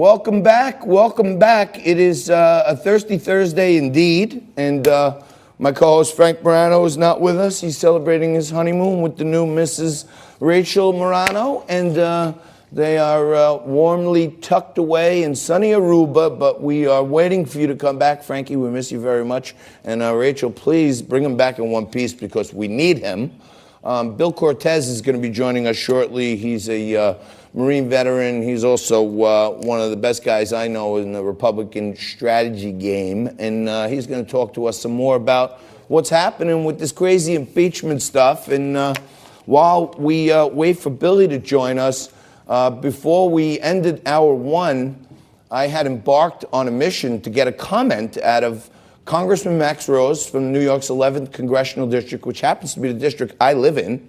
Welcome back. Welcome back. It is a thirsty Thursday indeed. And my co-host Frank Morano is not with us. He's celebrating his honeymoon with the new Mrs. Rachel Morano. And they are warmly tucked away in sunny Aruba. But we are waiting for you to come back. Frankie, we miss you very much. And Rachel, please bring him back in one piece because we need him. Bill Cortez is going to be joining us shortly. He's a Marine veteran. He's also one of the best guys I know in the Republican strategy game. And he's going to talk to us some more about what's happening with this crazy impeachment stuff. And while we wait for Billy to join us, before we ended hour one, I had embarked on a mission to get a comment out of Congressman Max Rose from New York's 11th Congressional District, which happens to be the district I live in.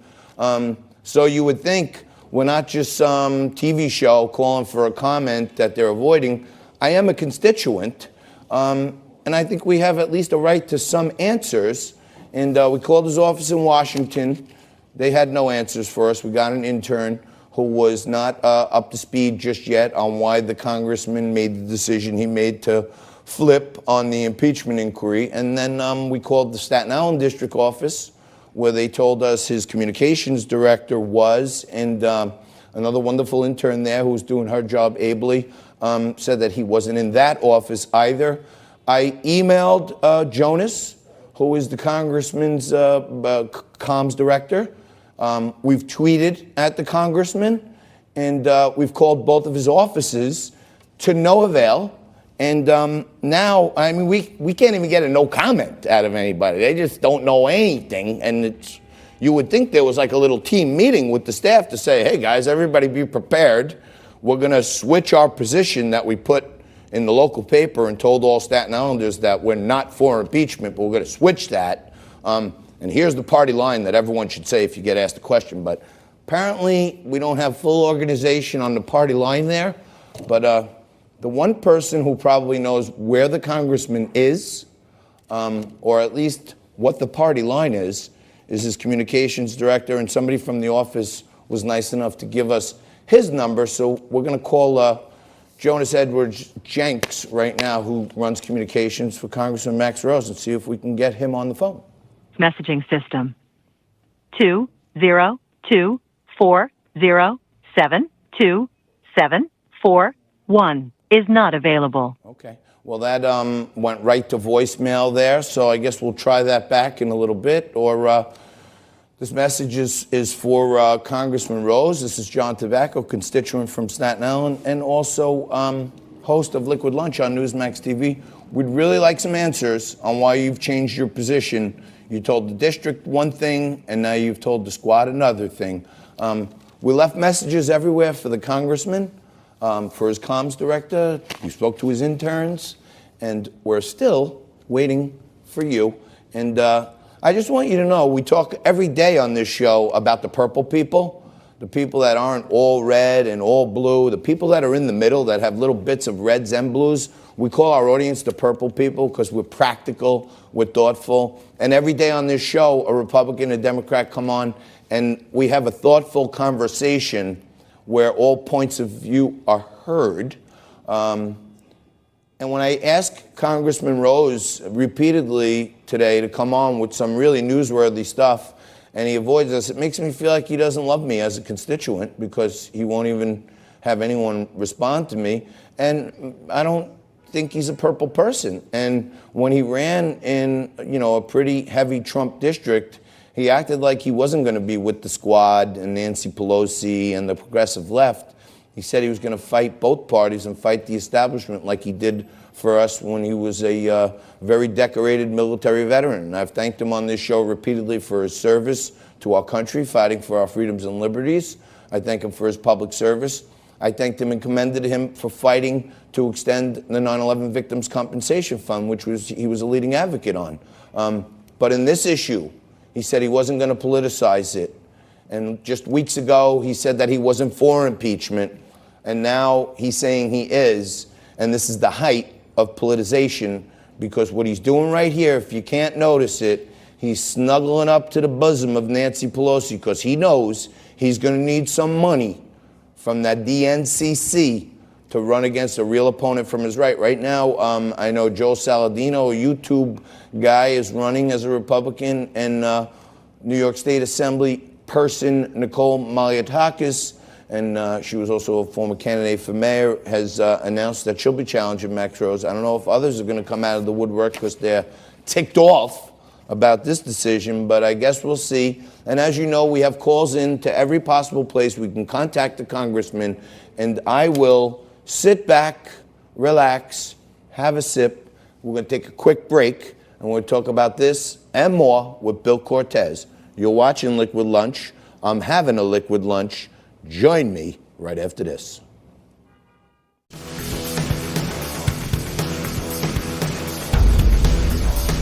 So you would think we're not just some TV show calling for a comment that they're avoiding. I am a constituent, and I think we have at least a right to some answers. And we called his office in Washington. They had no answers for us. We got an intern who was not up to speed just yet on why the congressman made the decision he made to flip on the impeachment inquiry. And then we called the Staten Island district office, where they told us his communications director was, and another wonderful intern there who was doing her job ably said that he wasn't in that office either. I emailed Jonas, who is the congressman's comms director. We've tweeted at the congressman, and we've called both of his offices to no avail. And now, I mean, we can't even get a no comment out of anybody. They just don't know anything. And you would think there was like a little team meeting with the staff to say, hey, guys, everybody be prepared. We're going to switch our position that we put in the local paper and told all Staten Islanders that we're not for impeachment, but we're going to switch that. And here's the party line that everyone should say if you get asked a question. But apparently, we don't have full organization on the party line there. But the one person who probably knows where the congressman is, or at least what the party line is his communications director. And somebody from the office was nice enough to give us his number. So we're going to call Jonas Edwards Jenks right now, who runs communications for Congressman Max Rose, and see if we can get him on the phone. Messaging system 20240727741 is not available. Okay. Well, that went right to voicemail there, so I guess we'll try that back in a little bit. Or this message is for Congressman Rose. This is John Tobacco, constituent from Staten Island, and also host of Liquid Lunch on Newsmax TV. We'd really like some answers on why you've changed your position. You told the district one thing, and now you've told the squad another thing. We left messages everywhere for the congressman. For his comms director, we spoke to his interns, and we're still waiting for you. And I just want you to know, we talk every day on this show about the purple people, the people that aren't all red and all blue, the people that are in the middle that have little bits of reds and blues. We call our audience the purple people because we're practical, we're thoughtful. And every day on this show, a Republican and a Democrat come on, and we have a thoughtful conversation where all points of view are heard. And when I asked Congressman Rose repeatedly today to come on with some really newsworthy stuff, and he avoids us, it makes me feel like he doesn't love me as a constituent because he won't even have anyone respond to me. And I don't think he's a purple person. And when he ran in, a pretty heavy Trump district, he acted like he wasn't going to be with the squad and Nancy Pelosi and the progressive left. He said he was going to fight both parties and fight the establishment like he did for us when he was a very decorated military veteran. And I've thanked him on this show repeatedly for his service to our country, fighting for our freedoms and liberties. I thank him for his public service. I thanked him and commended him for fighting to extend the 9/11 Victims' Compensation Fund, which he was a leading advocate on. But in this issue, he said he wasn't going to politicize it. And just weeks ago, he said that he wasn't for impeachment. And now he's saying he is. And this is the height of politicization, because what he's doing right here, if you can't notice it, he's snuggling up to the bosom of Nancy Pelosi because he knows he's going to need some money from that DNCC to run against a real opponent from his right. Right now, I know Joe Saladino, a YouTube guy, is running as a Republican, and New York State Assembly person Nicole Malliotakis, and she was also a former candidate for mayor, has announced that she'll be challenging Max Rose. I don't know if others are going to come out of the woodwork because they're ticked off about this decision, but I guess we'll see. And as you know, we have calls in to every possible place we can contact the congressman, and I will sit back, relax, have a sip. We're going to take a quick break, and we'll talk about this and more with Bill Cortez. You're watching Liquid Lunch. I'm having a liquid lunch. Join me right after this.